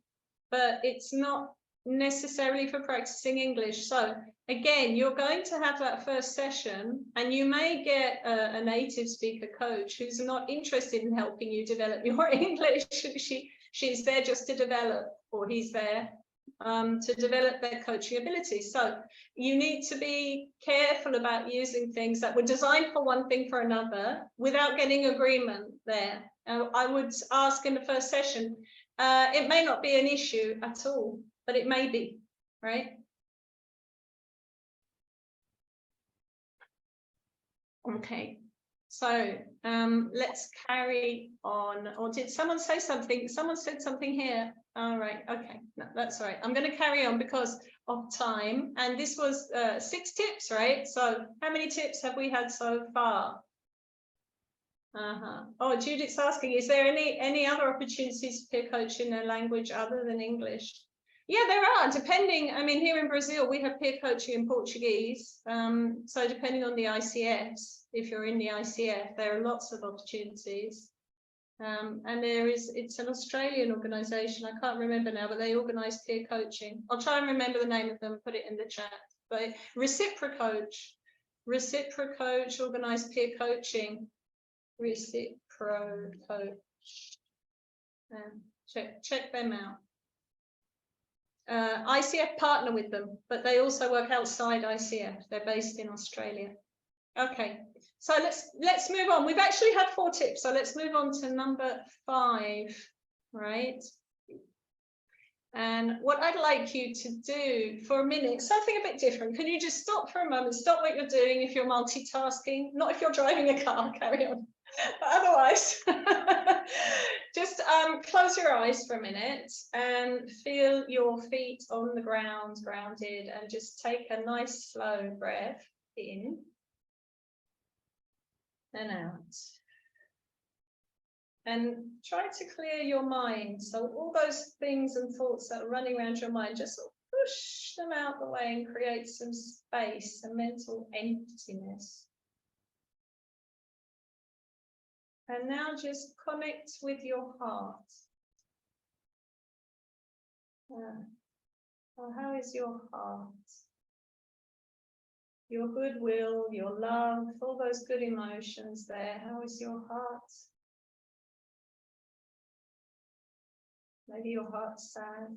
but it's not necessarily for practicing English. So again, you're going to have that first session and you may get a native speaker coach who's not interested in helping you develop your English. She's there just to develop, or he's there to develop their coaching abilities. So you need to be careful about using things that were designed for one thing for another without getting agreement there. I would ask in the first session, it may not be an issue at all, but it may be, right? Okay, so let's carry on. Or did someone say something? Someone said something here. All right, okay, no, that's all right. I'm going to carry on because of time. And this was 6 tips, right? So how many tips have we had so far? Oh, Judith's asking, is there any other opportunities for peer coaching in a language other than English? Yeah, there are, depending. I mean, here in Brazil, we have peer coaching in Portuguese. So depending on the ICFs, if you're in the ICF, there are lots of opportunities. And it's an Australian organization. I can't remember now, but they organize peer coaching. I'll try and remember the name of them, put it in the chat. But Reciprocoach, Reciprocoach, organized peer coaching. Reciprocoach. Check them out. ICF partner with them, but they also work outside ICF. They're based in Australia. Okay, so let's move on. We've actually had 4 tips, so let's move on to number 5, right? And what I'd like you to do for a minute, something a bit different. Can you just stop for a moment, stop what you're doing if you're multitasking, not if you're driving a car, carry on. But otherwise, just close your eyes for a minute and feel your feet on the ground, grounded, and just take a nice slow breath in and out. And try to clear your mind. So all those things and thoughts that are running around your mind, just sort of push them out the way and create some space, some mental emptiness. And now just connect with your heart. Well, how is your heart? Your goodwill, your love, all those good emotions there. How is your heart? Maybe your heart's sad.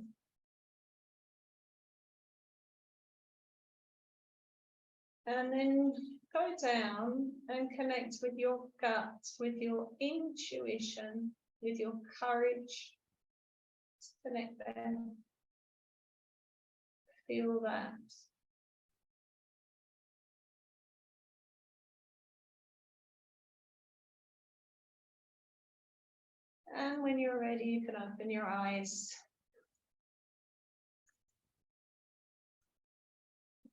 And then go down and connect with your gut, with your intuition, with your courage. Just connect there. Feel that. And when you're ready, you can open your eyes.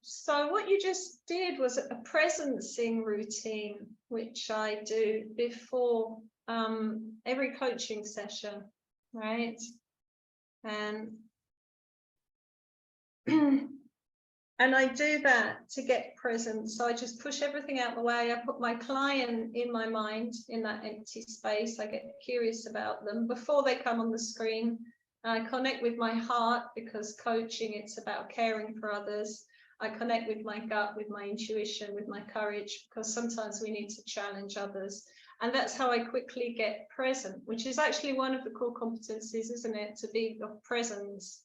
So what you just did was a presencing routine, which I do before every coaching session, right? And and I do that to get present. So I just push everything out the way. I put my client in my mind in that empty space. I get curious about them before they come on the screen. I connect with my heart, because coaching, it's about caring for others. I connect with my gut, with my intuition, with my courage, because sometimes we need to challenge others. And that's how I quickly get present, which is actually one of the core competencies, isn't it? To be of presence.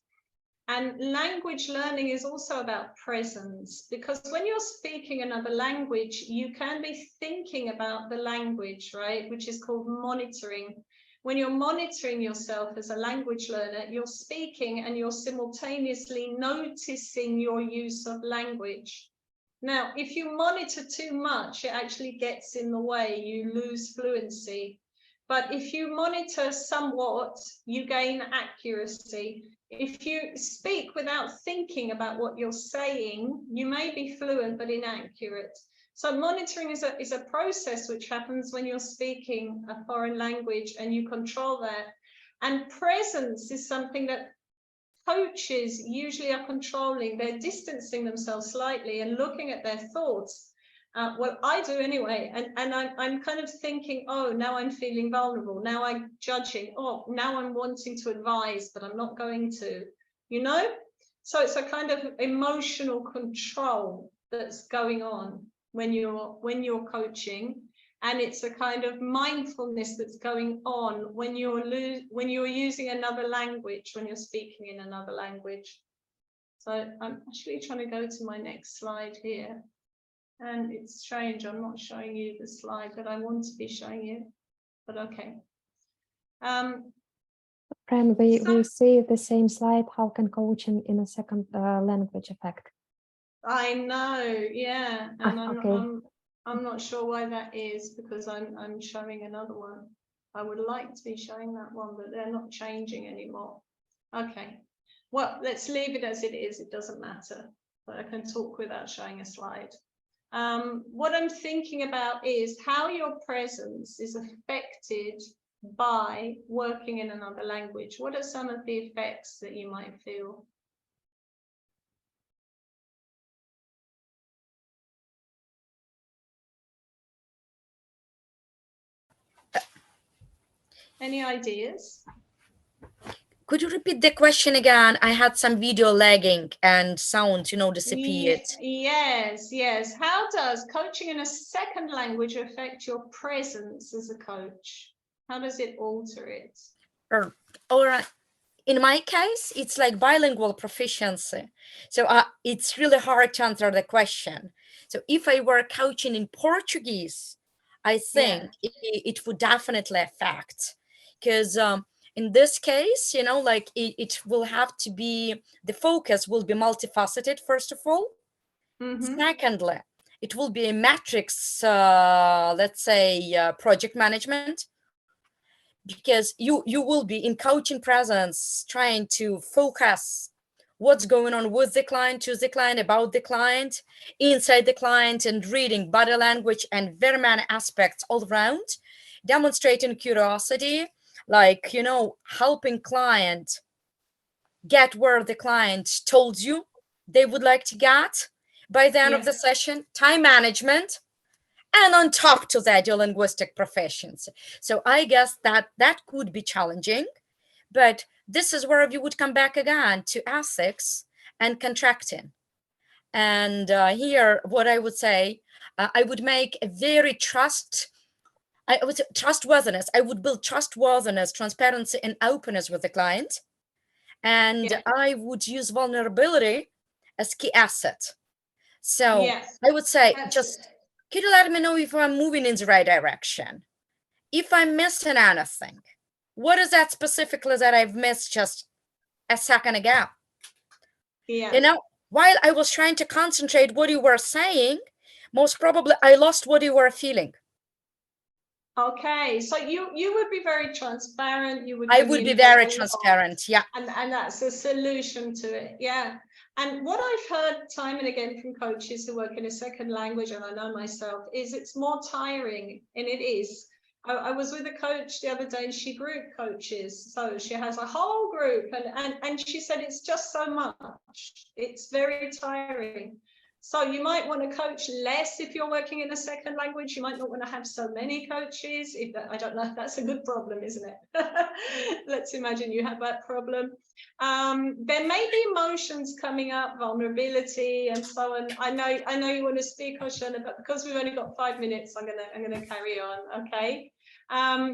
And language learning is also about presence, because when you're speaking another language, you can be thinking about the language, right? Which is called monitoring. When you're monitoring yourself as a language learner, you're speaking and you're simultaneously noticing your use of language. Now, if you monitor too much, it actually gets in the way, you lose fluency. But if you monitor somewhat, you gain accuracy. If you speak without thinking about what you're saying, you may be fluent but inaccurate. So monitoring is a process which happens when you're speaking a foreign language, and you control that. And presence is something that coaches usually are controlling. They're distancing themselves slightly and looking at their thoughts. Well, I do anyway, and I'm kind of thinking, oh, now I'm feeling vulnerable, now I'm judging, oh, now I'm wanting to advise, but I'm not going to, you know? So it's a kind of emotional control that's going on when you're coaching, and it's a kind of mindfulness that's going on when you're using another language, when you're speaking in another language. So I'm actually trying to go to my next slide here. And it's strange, I'm not showing you the slide that I want to be showing you, but okay. Fran, we see the same slide. How can coaching in a second language affect? I know, yeah, and okay. I'm not sure why that is, because I'm showing another one. I would like to be showing that one, but they're not changing anymore. Okay, well, let's leave it as it is. It doesn't matter, but I can talk without showing a slide. What I'm thinking about is how your presence is affected by working in another language. What are some of the effects that you might feel? Any ideas? Could you repeat the question again? I had some video lagging and sound, disappeared. Yes. How does coaching in a second language affect your presence as a coach? How does it alter it? Or in my case, it's like bilingual proficiency. So it's really hard to answer the question. So if I were coaching in Portuguese, I think it would definitely affect, because in this case, it will have to be, the focus will be multifaceted, first of all. Secondly, it will be a matrix, let's say, project management, because you will be in coaching presence trying to focus what's going on with the client, to the client, about the client, inside the client, and reading body language and very many aspects all around, demonstrating curiosity, like, helping client get where the client told you they would like to get by the end of the session, time management, and on top to that, your linguistic proficiency. So I guess that could be challenging, but this is where you would come back again to ethics and contracting. And here, what I would say, I would make a very trustworthiness. I would build trustworthiness, transparency, and openness with the client. And I would use vulnerability as key asset. So I would say, could you let me know if I'm moving in the right direction? If I'm missing anything, what is that specifically that I've missed just a second ago? While I was trying to concentrate what you were saying, most probably I lost what you were feeling. Okay, so you would be very transparent. I would be very transparent, and that's a solution to it, And what I've heard time and again from coaches who work in a second language, and I know myself, is it's more tiring, and it is. I was with a coach the other day, and she group coaches, so she has a whole group, and she said it's just so much. It's very tiring. So you might want to coach less if you're working in a second language. You might not want to have so many coaches. I don't know if that's a good problem, isn't it? Let's imagine you have that problem. There may be emotions coming up, vulnerability, and so on. I know you want to speak, Oshana, but because we've only got 5 minutes, I'm gonna carry on. Okay.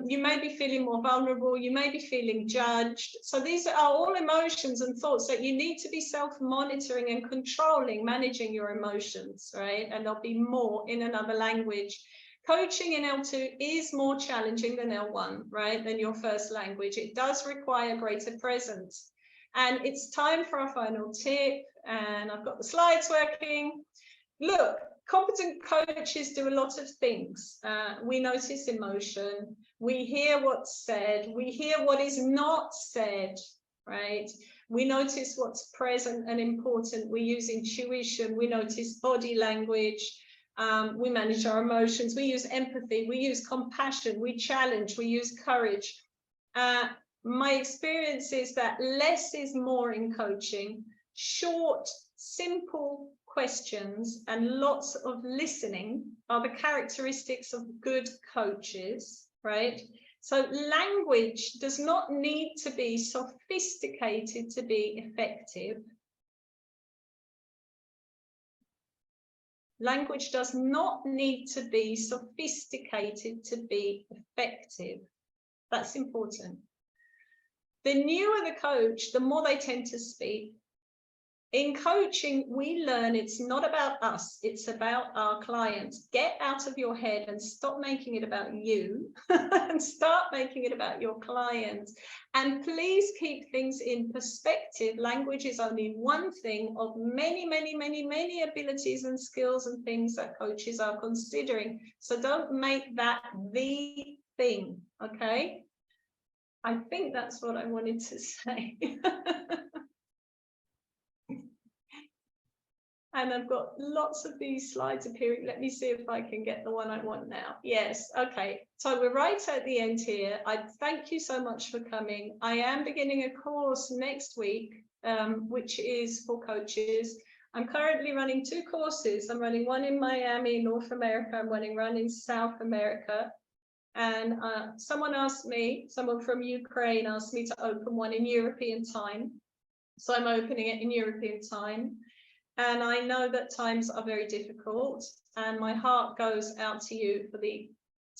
You may be feeling more vulnerable, you may be feeling judged. So these are all emotions and thoughts that you need to be self-monitoring and controlling, managing your emotions, right? And there'll be more in another language. Coaching in L2 is more challenging than L1, right? Than your first language. It does require greater presence. And it's time for our final tip. And I've got the slides working. Look, competent coaches do a lot of things. We notice emotion, we hear what's said, we hear what is not said, right? We notice what's present and important. We use intuition, we notice body language, we manage our emotions, we use empathy, we use compassion, we challenge, we use courage. My experience is that less is more in coaching. Short, simple questions and lots of listening are the characteristics of good coaches, right? So language does not need to be sophisticated to be effective. Language does not need to be sophisticated to be effective. That's important. The newer the coach, the more they tend to speak. In coaching, we learn it's not about us, it's about our clients. Get out of your head and stop making it about you and start making it about your clients. And please keep things in perspective. Language is only one thing of many, many, many, many abilities and skills and things that coaches are considering. So don't make that the thing, okay? I think that's what I wanted to say. And I've got lots of these slides appearing. Let me see if I can get the one I want now. Yes, okay. So we're right at the end here. I thank you so much for coming. I am beginning a course next week, which is for coaches. I'm currently running 2 courses. I'm running one in Miami, North America. I'm running one in South America. And someone from Ukraine asked me to open one in European time. So I'm opening it in European time. And I know that times are very difficult, and my heart goes out to you for the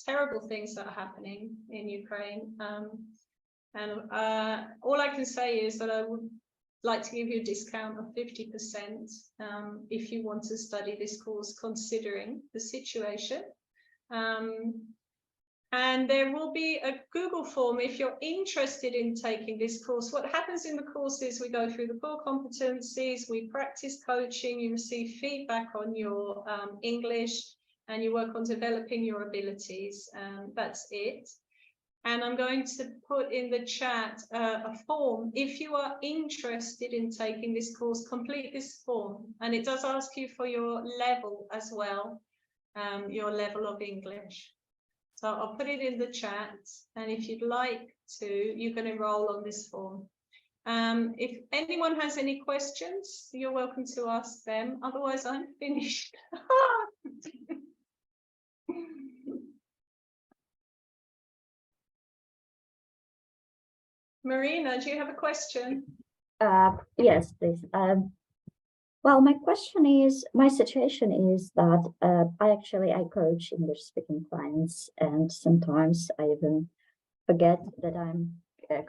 terrible things that are happening in Ukraine. All I can say is that I would like to give you a discount of 50% if you want to study this course, considering the situation. And there will be a Google form if you're interested in taking this course. What happens in the course is we go through the core competencies, we practice coaching, you receive feedback on your English, and you work on developing your abilities. That's it. And I'm going to put in the chat a form. If you are interested in taking this course, complete this form. And it does ask you for your level as well, your level of English. So I'll put it in the chat. And if you'd like to, you can enroll on this form. If anyone has any questions, you're welcome to ask them. Otherwise, I'm finished. Marina, do you have a question? Yes, please. Well, my question is, my situation is that I coach English-speaking clients, and sometimes I even forget that I'm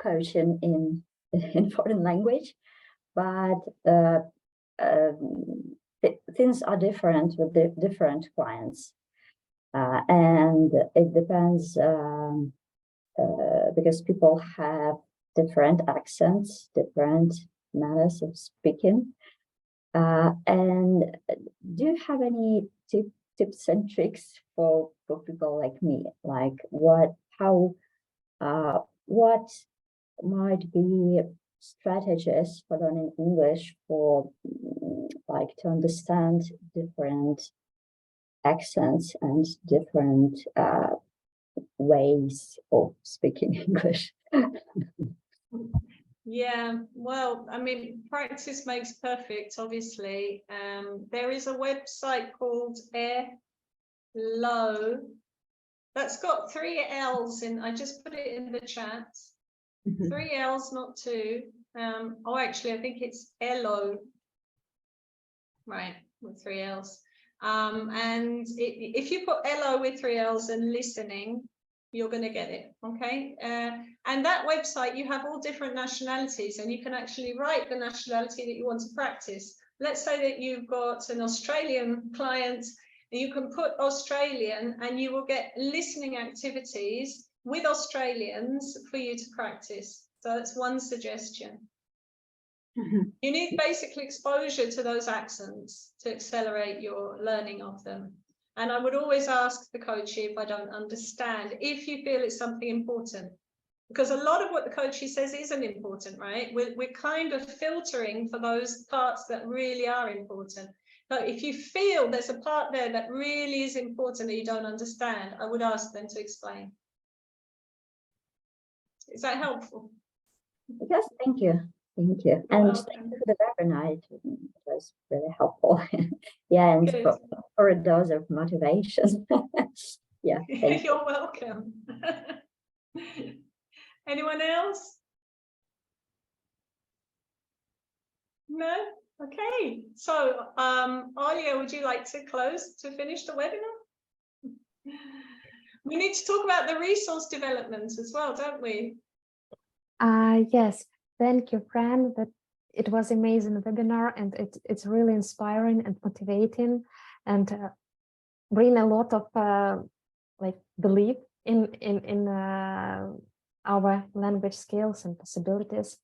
coaching in foreign language. But things are different with the different clients, and it depends because people have different accents, different manners of speaking. And do you have any tips and tricks for people like me? Like what might be strategies for learning English for like to understand different accents and different ways of speaking English? Yeah, well, I mean, practice makes perfect, obviously. There is a website called Elo that's got 3 L's in. I just put it in the chat. 3 L's, not 2. Oh, actually, I think it's Elo. Right, with 3 L's. And if you put Elo with 3 L's and listening, you're going to get it. Okay. And that website, you have all different nationalities, and you can actually write the nationality that you want to practice. Let's say that you've got an Australian client, and you can put Australian, and you will get listening activities with Australians for you to practice. So that's one suggestion. You need basic exposure to those accents to accelerate your learning of them. And I would always ask the coachee if I don't understand, if you feel it's something important. Because a lot of what the coachee says isn't important, right? We're kind of filtering for those parts that really are important. But if you feel there's a part there that really is important that you don't understand, I would ask them to explain. Is that helpful? Yes, thank you. Thank you. And thank you for the webinar. It was really helpful. Yeah, and for a dose of motivation. Yeah, thank you. You're welcome. Anyone else? No? Okay. So, Alia, would you like to close to finish the webinar? We need to talk about the resource development as well, don't we? Yes. Thank you, Fran. That it was amazing webinar, and it's really inspiring and motivating, and bring a lot of like belief in our language skills and possibilities.